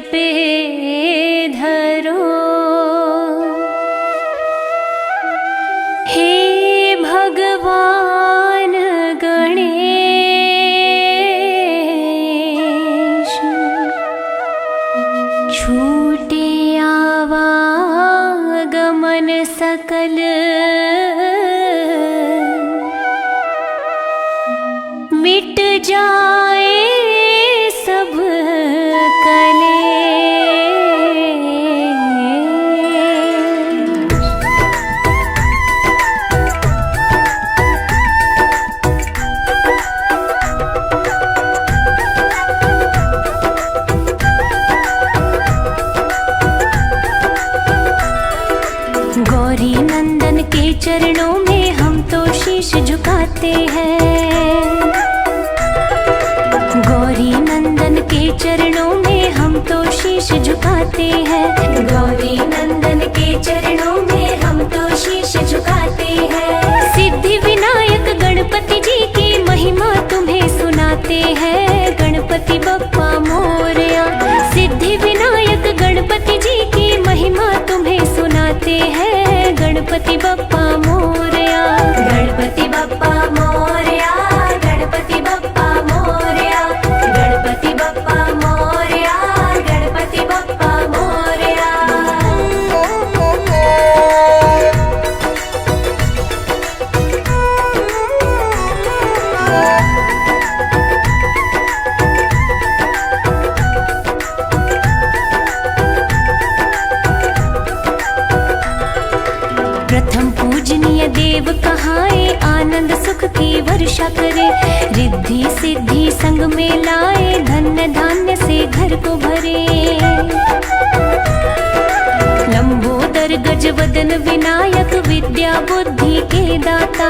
पे धरो। हे भगवान गणेश, छूटे आवागमन सकल, मिट जाए सब गौरी नंदन के चरणों में हम तो शीश झुकाते हैं। गौरी नंदन के चरणों में हम तो शीश झुकाते हैं। गौरी नंदन के चरणों में हम तो शीश झुकाते हैं। सिद्धि विनायक गणपति जी की महिमा तुम्हें सुनाते हैं। गणपति बप्पा मोरया, सिद्धि विनायक गणपति जी की महिमा तुम्हें सुनाते हैं। गणपति बप्पा मोरया, गणपति बप्पा मोरया, गणपति बप्पा मोरया, गणपति बप्पा मोरया, गणपति बप्पा मोरया। प्रथम पूजनीय देव कहाए, आनंद सुख की वर्षा करे। रिद्धि सिद्धि संग में लाए, धन्य धान्य से घर को भरे। लंबोदर गजवदन विनायक, विद्या बुद्धि के दाता।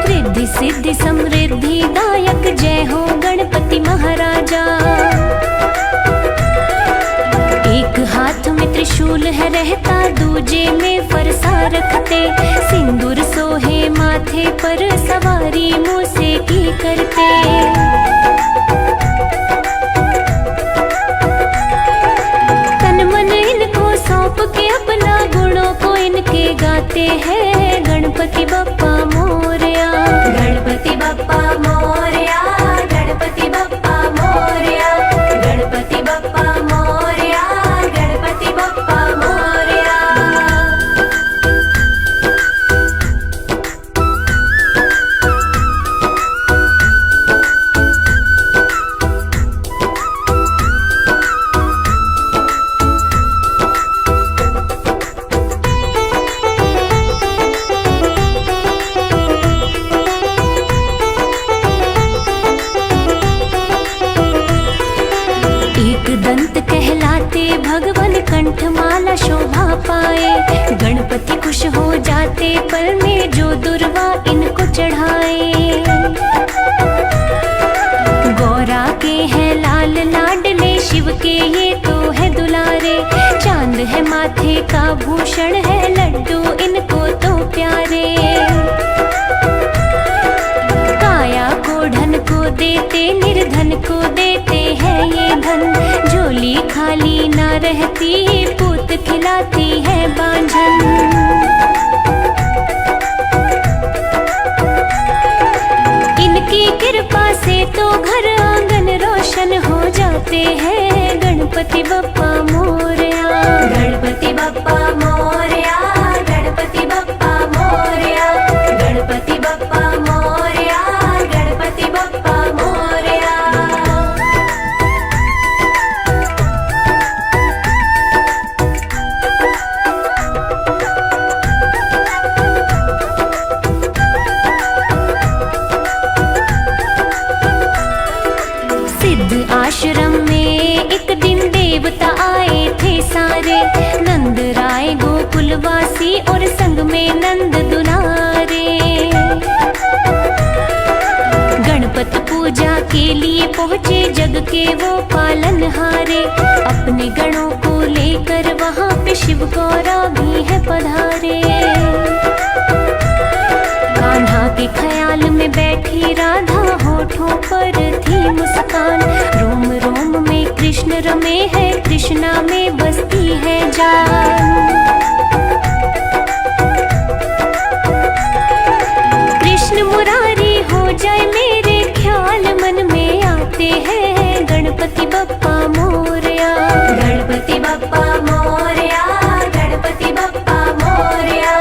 रिद्धि सिद्धि समृद्धि दायक, जय हो गणपति महाराजा। एक हाथ में त्रिशूल है रहता, दूजे में फरसा रखते। सिंदूर सोहे माथे पर, सवारी मूसे की करते। तन मन इनको सौंप के अपना, गुणों को इनके गाते हैं। गणपति बप्पा मोरया, गणपति बप्पा मोरया, गणपति बप्पा मोरया, गणपति बप्पा मोरया, गणपति बप्पा मोरया। एक दंत कहलाते भगवान, कंठमाला शोभा पाए। गणपति खुश हो जाते पल में, जो दुर्वा इनको चढ़ाए। गौरा के हैं लाल लाडले, शिव के ये तो है दुलारे। चांद है माथे का भूषण है, लड्डू इनको तो प्यारे। काया को धन को देते, निर्धन को देते हैं ये धन। झोली खाली ना रहती, पूत खिलाती है बांझन। इनकी कृपा से तो घर आंगन रोशन हो जाते हैं। गणपति बप्पा मोरया, गणपति बप्पा मोरया, गणपति बप्पा मोरया, गणपति बप्पा मोरया, गणपति बप्पा मोरया। सिद्ध आश्रम में एक दिन देवता आए थे सारे। नंद राय गोकुलवासी और संग में नंद दुलारे। गणपत पूजा के लिए पहुँचे, जग के वो पालनहारे। अपने गणों को लेकर वहाँ पे शिव गौरा भी है पधारे। कान्हा के ख्याल में बैठी राधा, होठों पर थी मुस्कान। रोम रोम में कृष्ण कृष्ण रमे हैं, कृष्णा में बसती है जान। कृष्ण मुरारी हो जाए मेरे ख्याल मन में आते हैं, गणपति बप्पा मोरया, गणपति बप्पा मोरया, गणपति बप्पा मोरया,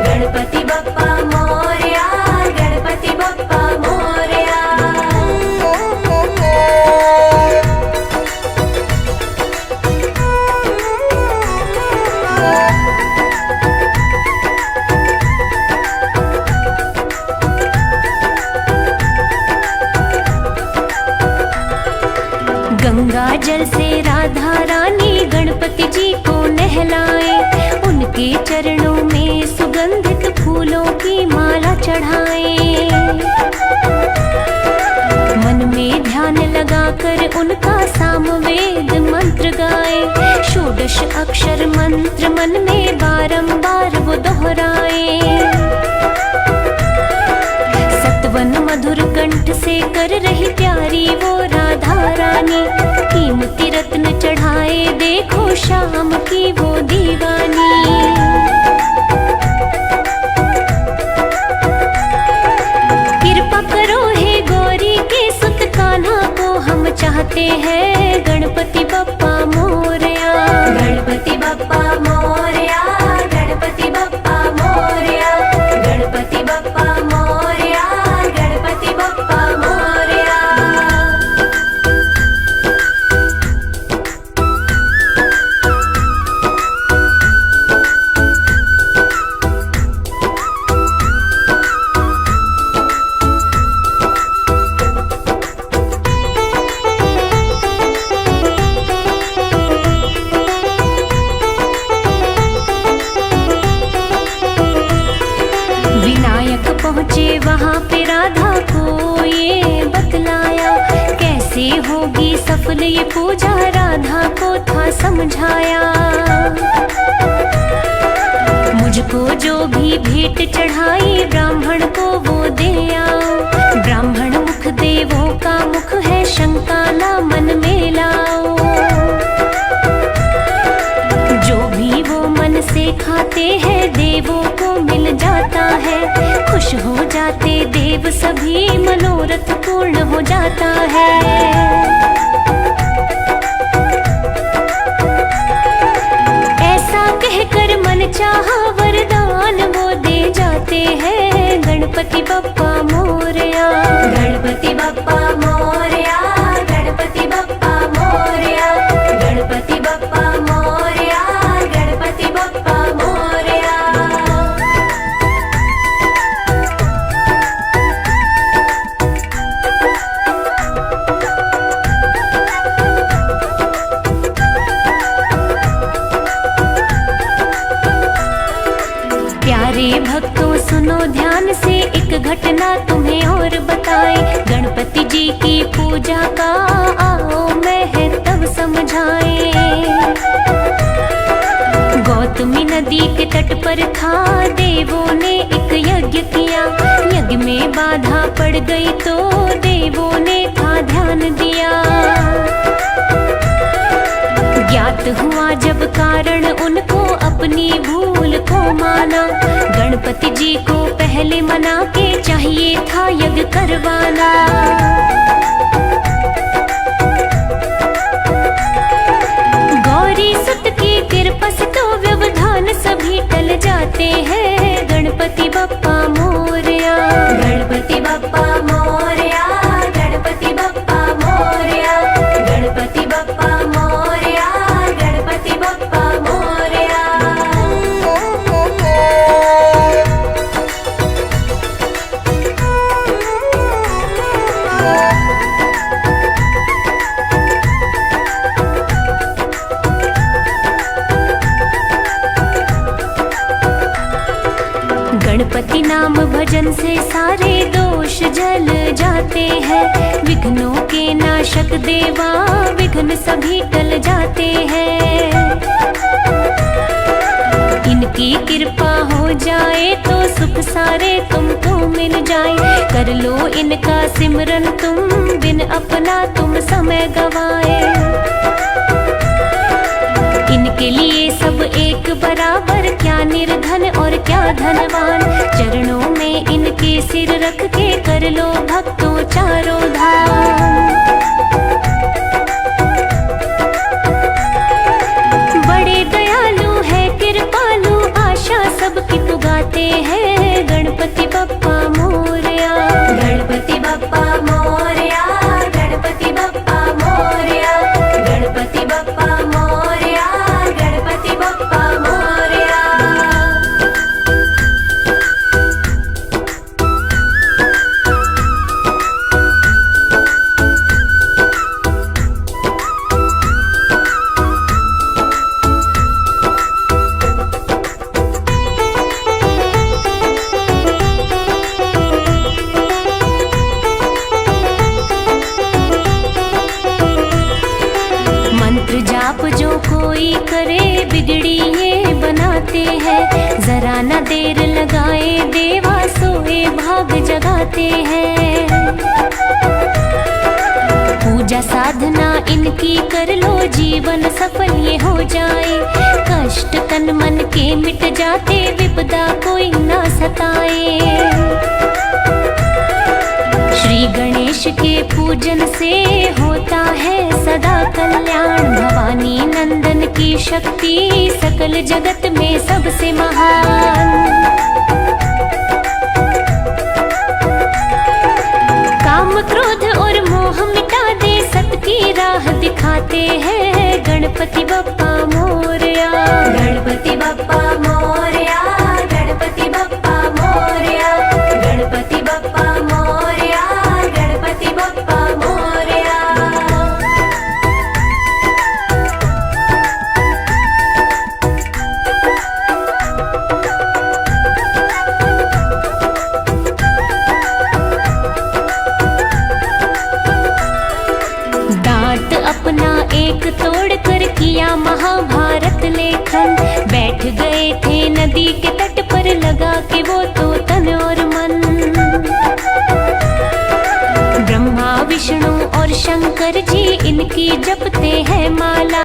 गणपति बप्पा मोरया, गणपति बप्पा मोरया। गंगा जल से राधा रानी गणपति जी को नहलाए, उनके चरणों में सुगंधित फूलों की माला चढ़ाए। मन में ध्यान लगाकर उनका सामवेद मंत्र गाए, षोडश अक्षर मंत्र मन में बारंबार वो दोहराए। सतवन मधुर कंठ से कर रही प्यारी वो राधा रानी, कीमती रत्न चढ़ाए देखो शाम की वो दीवानी। कृपा करो हे गौरी के सुत कान्हा को हम चाहते हैं, गणपति बप्पा मोरया, गणपति बप्पा मोरया, गणपति बप्पा मोरया, गणपति बप्पा मोरया, गणपति बप्पा मोरया। विनायक पहुँचे वहाँ पे राधा को ये बतलाया, कैसे होगी सफल ये पूजा राधा को था समझाया। मुझको जो भी भेंट चढ़ाई ब्राह्मण को वो दे आओ, ब्राह्मण मुख देवों का मुख है, शंका ना मन में लाओ। जो भी वो मन से खाते हैं देवों को मिल जाता है, खुश हो जाते देव सभी मनोरथ पूर्ण हो जाता है। ऐसा कहकर मन चाहा वरदान वो दे जाते हैं, गणपति बप्पा मोरया, गणपति बप्पा मोरया, गणपति बप्पा मोरया, गणपति बप्पा मोरया, गणपति बप्पा मोरया। प्यारे भक्तों सुनो ध्यान से एक घटना तुम्हें और बताए, गणपति जी की पूजा का आओ महत्व समझाए। गौतमी नदी के तट पर था देवों ने एक यज्ञ किया, यज्ञ में बाधा पड़ गई तो देवों ने था ध्यान दिया। ज्ञात हुआ जब कारण उनको अपनी भूल को माना, गणपति जी को पहले मना के चाहिए था यज्ञ करवाना। गौरी सुत की कृपा से तो व्यवधान सभी टल जाते हैं, गणपति बप्पा मोरया, गणपति बप्पा मोरया, गणपति बप्पा मोरया, गणपति बप्पा मोरया, गणपति बप्पा मोरया। गणपति नाम भजन से सारे दोष जल जाते हैं, विघ्नों के नाशक देवा विघ्न सभी टल जाते हैं। इनकी कृपा हो जाए तो सुख सारे तुमको मिल जाए, कर लो इनका सिमरन तुम बिन अपना तुम समय गवाए। धनवान। चरणों में इनके सिर रख के कर लो भक्तों चारों धाम। बड़े दयालु है कृपालु आशा सबकी पुगाते हैं गणपति बप्पा मोरया। गणपति बप्पा मोरया, गणपति बप्पा मोरया, गणपति बप्पा मोरया, गणपति बप्पा मोरया। मंत्र जाप जो कोई करे बिगड़ी ये बनाते हैं। जरा न देर लगाए देवा सोए भाग जगाते हैं। पूजा साधना इनकी कर लो जीवन सफल ये हो जाए। कष्ट तन मन के मिट जाते विपदा कोई ना सताए। श्री गणेश के पूजन से होता है सदा कल्याण। भवानी नंदन की शक्ति सकल जगत में सबसे महान। काम क्रोध और मोह मिटा दे सत की राह दिखाते हैं गणपति बप्पा मोरया। गणपति बप्पा मोरया, गणपति बप्पा मोरया, गणपति बप्पा मोरया, गणपति बप्पा मोरया। दांत अपना एक तोड़ कर किया महाभारत लेखन। बैठ गए थे नदी के तट पर लगा के वो तो तन और मन। ब्रह्मा विष्णु और शंकर जी इनकी जपते हैं माला।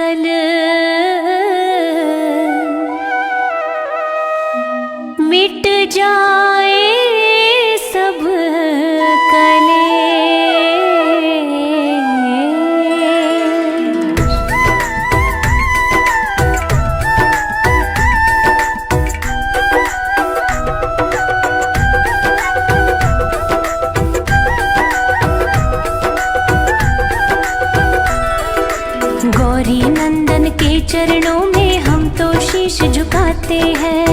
कल मिट जाए सब गौरी नंदन के चरणों में हम तो शीश झुकाते हैं।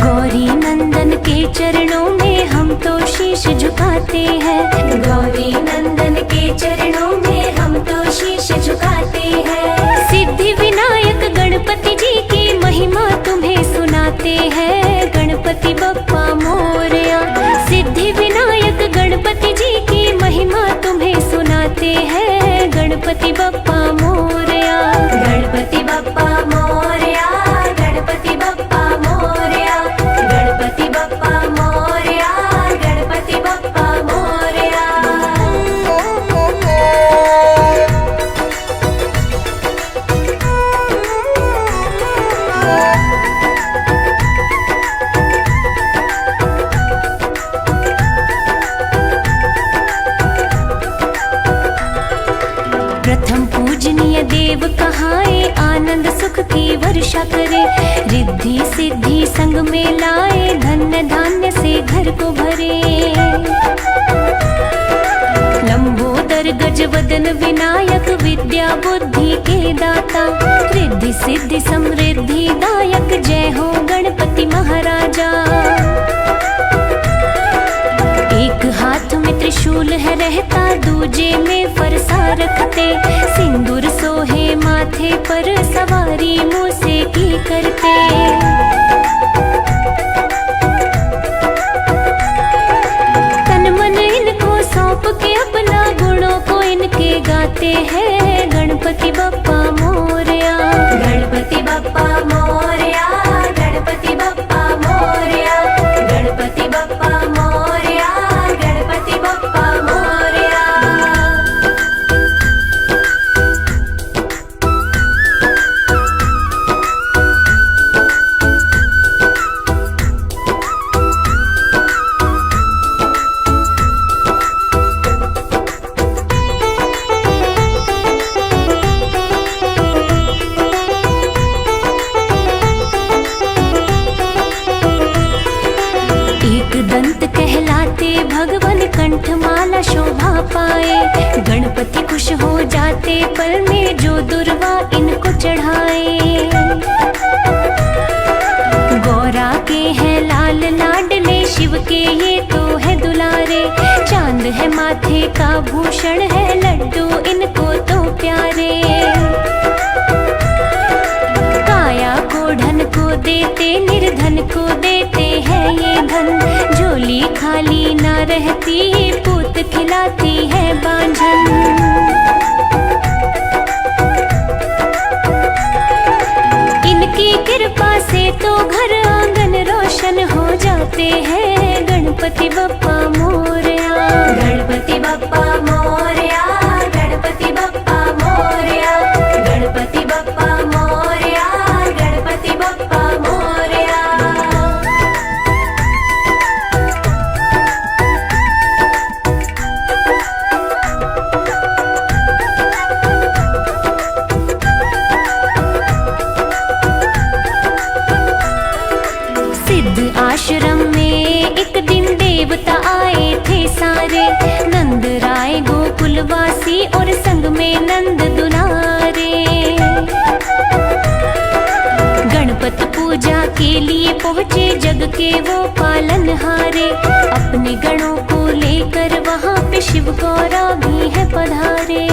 गौरी नंदन के चरणों में हम तो शीश झुकाते हैं। गौरी नंदन के चरणों में हम तो शीश झुकाते हैं। सिद्धि विनायक गणपति जी की महिमा तुम्हें सुनाते हैं। गणपति बप्पा मोरया। सिद्धि विनायक गणपति जी की महिमा तुम्हें सुनाते हैं। गणपति बप्पा मोरया। गणपति बप्पा मोरया। गणपति बप्पा मोरया। गणपति बप्पा मोरया। गणपति बप्पा मोरया। प्रथम पूजनीय देव कहाए, आनंद सुख की वर्षा करे। रिद्धि सिद्धि संग में लाए, धन्य धान्य से घर को भरे। लंबोदर गजवदन विनायक, विद्या बुद्धि के दाता। रिद्धि सिद्धि समृद्धि दायक, जय हो गणपति महाराजा। एक हाथ में त्रिशूल है रहता, दूजे में फरसा रखते। सिंदूर सोहे माथे पर, सवारी मूसे की करते। तन मन इनको सौंप के अपना, गुणों को इनके गाते हैं। गणपति बप्पा मोरया। गणपति बप्पा मोरया। गणपति बप्पा मोरया। गणपति बप्पा मोरया। गणपति बप्पा मोरया। दंत कहलाते भगवान, कंठमाला शोभा पाए। गणपति खुश हो जाते पल में, जो दुर्वा इनको चढ़ाए। गौरा के हैं लाल लाडले, शिव के ये तो है दुलारे। चांद है माथे का भूषण है, लड्डू इनको तो प्यारे। काया को धन को देते, निर्धन को देते हैं ये धन। झोली खाली ना रहती, पूत खिलाती है बांझन। इनकी कृपा से तो घर आंगन रोशन हो जाते हैं। गणपति बप्पा मोरया। गणपति बप्पा मोरया। गणपति बप्पा मोरया। गणपति बप्पा मोरया। गणपति बप्पा मोरया। सिद्ध आश्रम में एक दिन देवता आए थे सारे। नंद राय गोकुलवासी और संग में नंद दुलारे। गणपत पूजा के लिए पहुँचे, जग के वो पालनहारे। अपने गणों को लेकर वहाँ पे शिव गौरा भी है पधारे।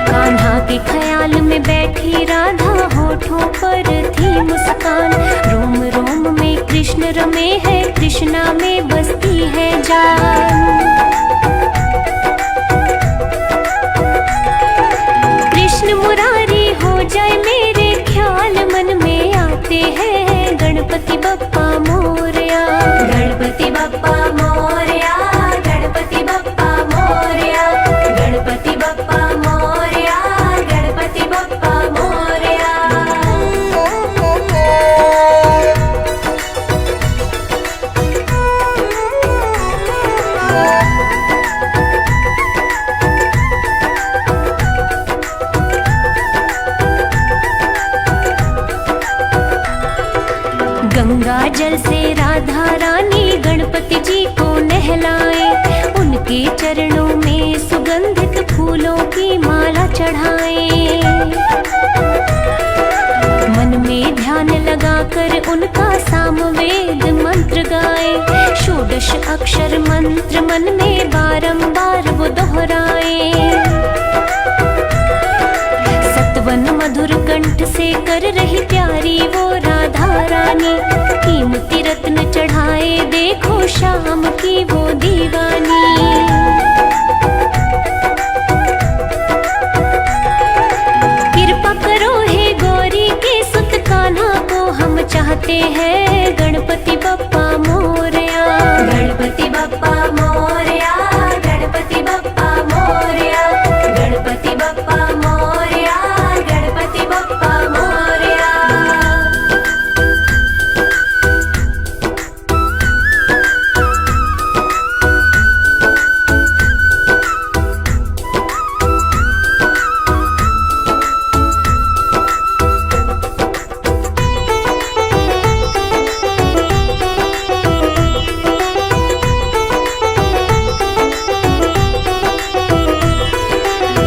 कान्हा के ख्याल में बैठी राधा, होठों पर थी मुस्कान। रोम रोम में कृष्ण रमे है, कृष्णा में बसती है जान। कृष्ण मुरारी हो जाए मेरे ख्याल, मन में आते हैं। गणपति बप्पा मोरया। गणपति बप्पा मोरया। गणपति बप्पा मोरया। गणपति जल से राधा रानी गणपति जी को नहलाए, उनके चरणों में सुगंधित फूलों की माला चढ़ाए। मन में ध्यान लगाकर उनका सामवेद मंत्र गाए, षोडश अक्षर मंत्र मन में बारंबार वो दोहराए। सतवन मधुर कंठ से कर रही प्यारी वो राधा रानी, कीमती रत्न चढ़ाए देखो शाम की वो दीवानी। कृपा करो हे गौरी के सुत कान्हा को हम चाहते हैं, गणपति बप्पा मोरया। गणपति बप्पा मोरया, गणपति बप्पा मोरया, गणपति बप्पा मोरया, गणपति बप्पा मोरया।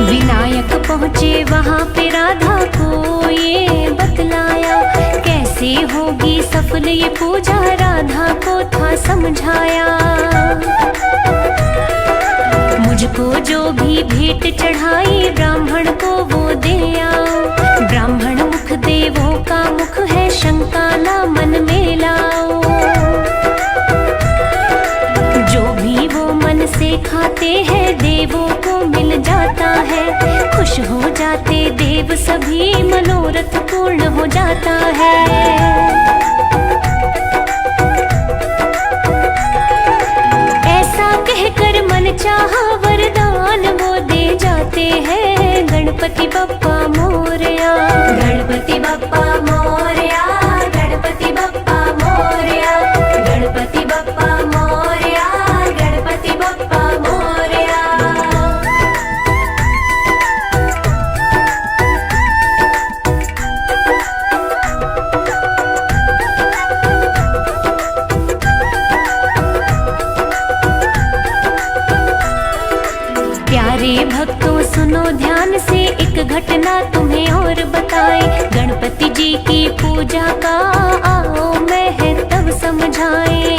विनायक पहुँचे वहाँ पे राधा को ये बतलाया, कैसे होगी सफल ये पूजा राधा को था समझाया। मुझको जो भी भेंट चढ़ाई ब्राह्मण को वो दे आओ, ब्राह्मण मुख देवों का मुख है शंका ना मन में लाओ। जो भी वो मन से खाते हैं देवों को मिल जाता है, खुश हो जाते देव सभी मनोरथ पूर्ण हो जाता है। ऐसा कहकर मन चाहा वरदान वो दे जाते हैं, गणपति बप्पा मोरया। गणपति बप्पा मोरया, गणपति बप्पा मोरया, गणपति बप्पा मोरया, गणपति बप्पा मोरया। प्यारे भक्तों सुनो ध्यान से एक घटना तुम्हें और बताए, गणपति जी की पूजा का आओ महत्व समझाए।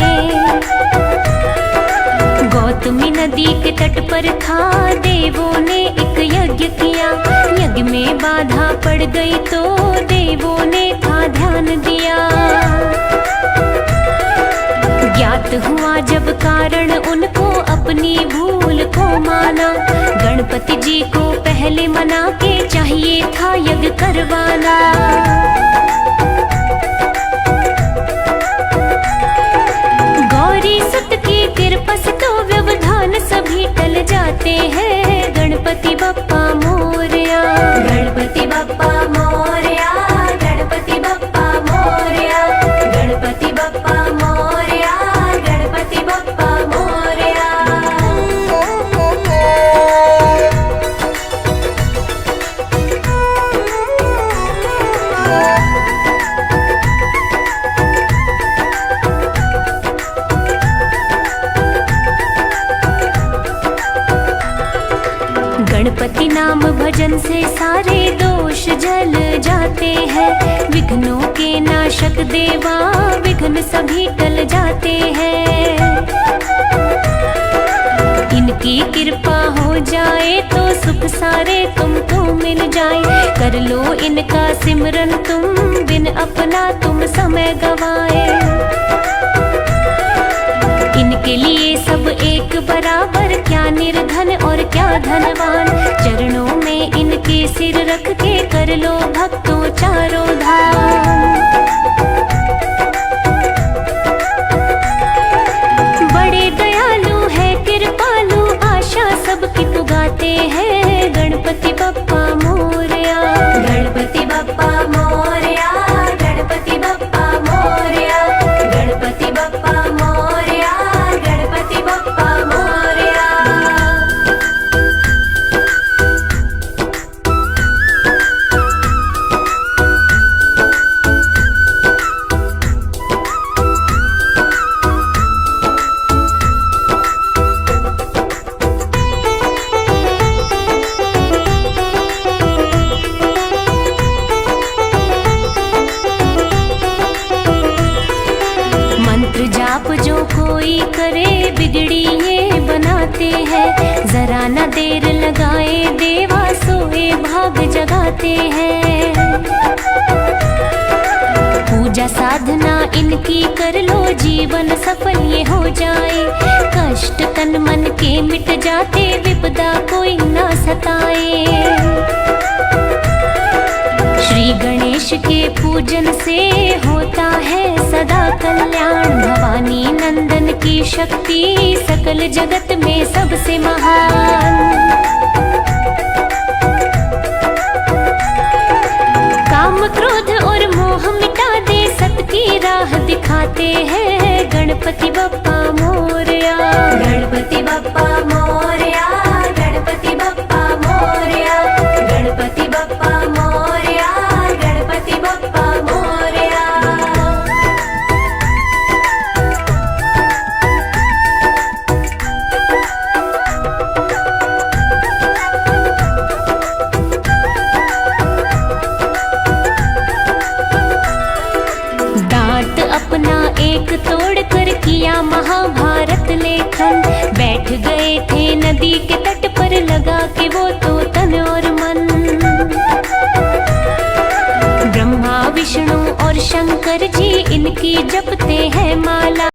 गौतमी नदी के तट पर था देवों ने एक यज्ञ किया, यज्ञ में बाधा पड़ गई तो देवों ने था ध्यान दिया। ज्ञात हुआ जब कारण उनको अपनी भूल को माना, गणपति जी को पहले मना के चाहिए था यज्ञ करवाना। गौरी सुत की कृपा से तो व्यवधान सभी टल जाते हैं, गणपति बप्पा मोरया। गणपति बप्पा मोरया, गणपति बप्पा मोरया, गणपति बप्पा मोरया, गणपति बप्पा मोरया। गणपति नाम भजन से सारे दोष जल जाते हैं, विघ्नों के नाशक देवा विघ्न सभी टल जाते हैं। इनकी कृपा हो जाए तो सुख सारे तुमको मिल जाए, कर लो इनका सिमरन तुम बिन अपना तुम समय गवाए। इनके लिए सब एक बराबर, क्या निर्धन और क्या धनवान, चरणों में इनके सिर रख के कर लो भक्तों चारों धाम। बड़े दयालु है कृपालु, आशा सबकी पुगाते हैं, गणपति बप्पा मोरया। गणपति बप्पा मोरया, गणपति बप्पा मोरया, गणपति बप्पा मोरया, गणपति बप्पा मोरया। सिखाते हैं। जरा न देर लगाए देवा सोए भाग जगाते हैं। पूजा साधना इनकी कर लो जीवन सफल ये हो जाए। कष्ट तन मन के मिट जाते विपदा कोई ना सताए। श्री गणेश के पूजन से होता है सदा कल्याण। भवानी नंदन की शक्ति सकल जगत में सबसे महान। काम क्रोध और मोह मिटा दे सत की राह दिखाते हैं। गणपति बप्पा मोरया, गणपति बप्पा मोरया, गणपति बप्पा मोरया, गणपति बप्पा मोरया, गणपति बप्पा मोरया। दांत अपना एक तोड़ कर किया महाभारत लेखन। बैठ गए थे नदी के तट पर लगा के वो तो तन और मन। ब्रह्मा विष्णु और शंकर जी इनकी जपते हैं माला।